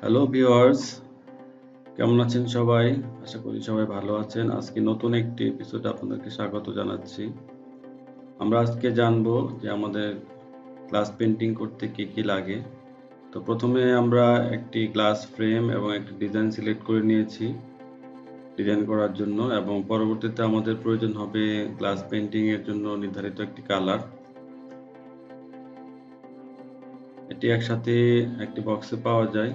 Hello viewers, কেমন আছেন সবাই? আশা করি সবাই ভালো আছেন। আজকে নতুন একটি এপিসোডে আপনাদেরকে স্বাগত জানাচ্ছি। আমরা আজকে জানবো যে আমাদের গ্লাস পেইন্টিং করতে কি লাগে। তো প্রথমে আমরা একটি গ্লাস ফ্রেম এবং একটি ডিজাইন সিলেক্ট করে নিয়েছি ডিজাইন করার জন্য, এবং পরবর্তীতে আমাদের প্রয়োজন হবে গ্লাস পেইন্টিং এর জন্য নির্ধারিত একটি কালার। এটি একসাথে একটি বক্সে পাওয়া যায়।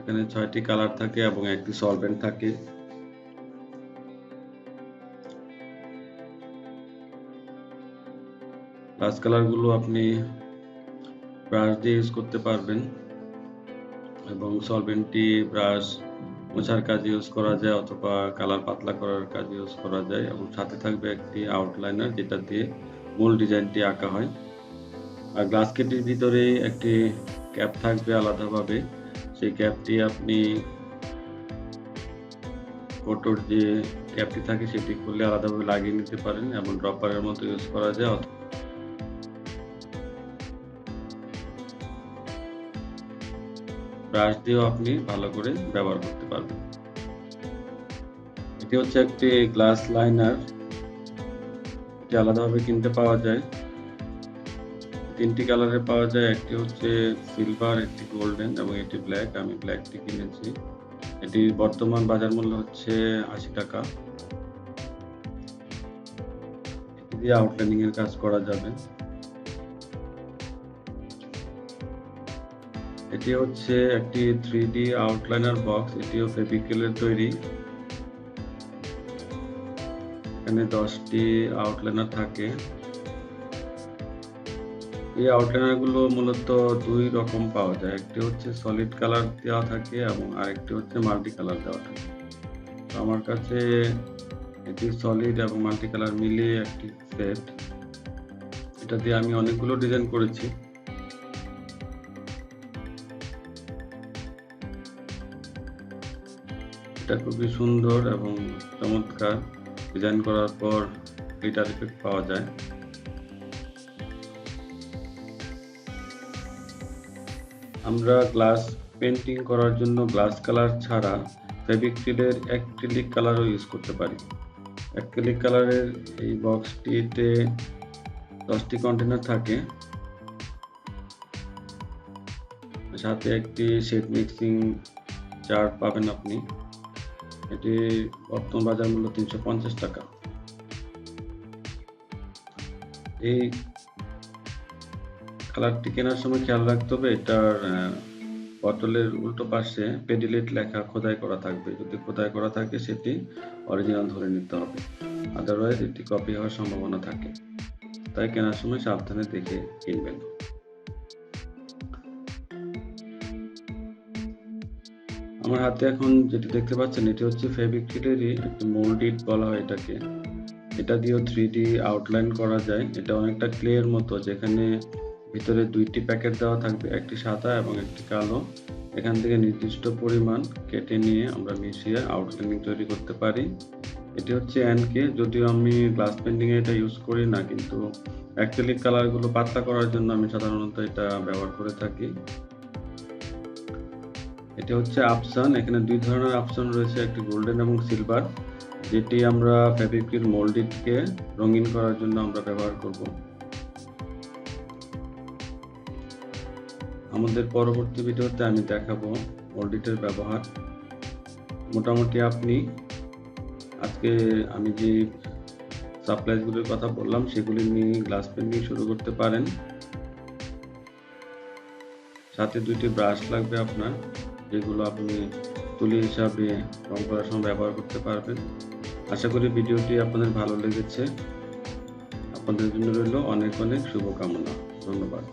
এখানে 6টি কালার থাকে এবং একটি সলভেন্ট থাকে। গ্লাস কালারগুলো আপনি ব্রাশ দিয়ে ইউজ করতে পারবেন, এবং সলভেন্টটি ব্রাশ মোছার কাজে ইউজ করা যায় অথবা কালার পাতলা করার কাজে ইউজ করা যায়, এবং সাথে থাকবে একটি আউটলাইনার যেটা দিয়ে মূল ডিজাইনটি আঁকা হয়। আর গ্লাস কিটের ভিতরে একটি ক্যাপ থাকবে আলাদাভাবে। সেই ক্যাপটি আপনি ফটোর যে ক্যাপটি থাকে সেটি খুললে আলাদাভাবে লাগিয়ে নিতে পারেন, এবং ড্রপারের মতো ইউজ করা যায়। ব্রাশ দিয়েও আপনি ভালো করে ব্যবহার করতে পারবেন। এটি হচ্ছে একটি গ্লাস লাইনার, এটি আলাদাভাবে কিনতে পাওয়া যায়। 3টি কালারে পাওয়া যায়, একটি হচ্ছে সিলভার, একটি গোল্ডেন এবং এটি ব্ল্যাক। আমি ব্ল্যাকটি কিনেছি। এটির বর্তমান বাজার মূল্য হচ্ছে 80 টাকা। এটি দিয়ে আউটলাইনিং এর কাজ করা যাবে। এটি হচ্ছে একটি 3D আউটলাইনার বক্স, এটিও ফেভিক্রিলের তৈরি। এখানে 10টি আউটলাইনার থাকে। এই আউটলাইনারগুলো মূলত 2 রকম পাওয়া যায়, একটি হচ্ছে সলিড কালার দেওয়া থাকে এবং আরেকটি হচ্ছে মাল্টি কালার দেওয়া থাকে। তো আমার কাছে এটি সলিড এবং মাল্টি কালার মিলিয়ে একটি সেট। এটা দিয়ে আমি অনেকগুলো ডিজাইন করেছি। এটা খুবই সুন্দর এবং চমৎকার। ডিজাইন করার পর গ্লিটার ইফেক্ট পাওয়া যায়। আমরা গ্লাস পেইন্টিং করার জন্য গ্লাস কালার ছাড়া ফেভিক্রিলের অ্যাক্রিলিক কালারও ইউজ করতে পারি। অ্যাক্রিলিক কালারের এই বক্সটিতে 10টি কন্টেনার থাকে, সাথে একটি শেড মিক্সিং জার পাবেন আপনি। এটি বর্তমান বাজার মূল্য 350 টাকা। এই কালারটি কেনার সময় খেয়াল রাখতে হবে এটার বটলের উল্টো পাশে পেডিলেট লেখা খোদাই করা থাকবে। যদি খোদাই করা থাকে সেটি অরিজিনাল ধরে নিতে হবে, আদারওয়াইজ এটি কপি হওয়ার সম্ভাবনা থাকে। তাই কেনার সময় সাবধানে দেখে কিনবেন। আমার হাতে এখন যেটি দেখতে পাচ্ছেন এটি হচ্ছে ফেভিক্রিলেরই একটি মোল্ডিড বলা হয় এটাকে। এটা দিয়েও 3D আউটলাইন করা যায়। এটা অনেকটা ক্লের মতো, যেখানে ভিতরে 2টি প্যাকেট দেওয়া থাকবে, একটি সাদা এবং একটি কালো। এখান থেকে নির্দিষ্ট পরিমাণ কেটে নিয়ে আমরা মিশিয়ে আউটলাইনিং তৈরি করতে পারি। এটি হচ্ছে এনকে, যদিও আমি গ্লাস পেইন্টিং এ এটা ইউজ করি না, কিন্তু অ্যাক্রিলিক কালারগুলো পাতলা করার জন্য আমি সাধারণত এটা ব্যবহার করে থাকি। এটি হচ্ছে আপসান। এখানে 2 ধরনের আপসান রয়েছে, একটি গোল্ডেন এবং সিলভার, যেটি আমরা ফেভিক্রিল মোল্ডিডকে রঙিন করার জন্য আমরা ব্যবহার করব। আমাদের পরবর্তী ভিডিওতে আমি দেখাবো মোল্ডিডের ব্যবহার। মোটামুটি আপনি আজকে আমি যে সাপ্লাইগুলোর কথা বললাম সেগুলি নিয়ে গ্লাস পেইন্টিং শুরু করতে পারেন। সাথে 2টি ব্রাশ লাগবে আপনার, যেগুলো আপনি তুলি হিসাবে রং করার সময় ব্যবহার করতে পারবেন। আশা করি ভিডিওটি আপনাদের ভালো লেগেছে। আপনাদের জন্য রইল অনেক অনেক শুভকামনা। ধন্যবাদ।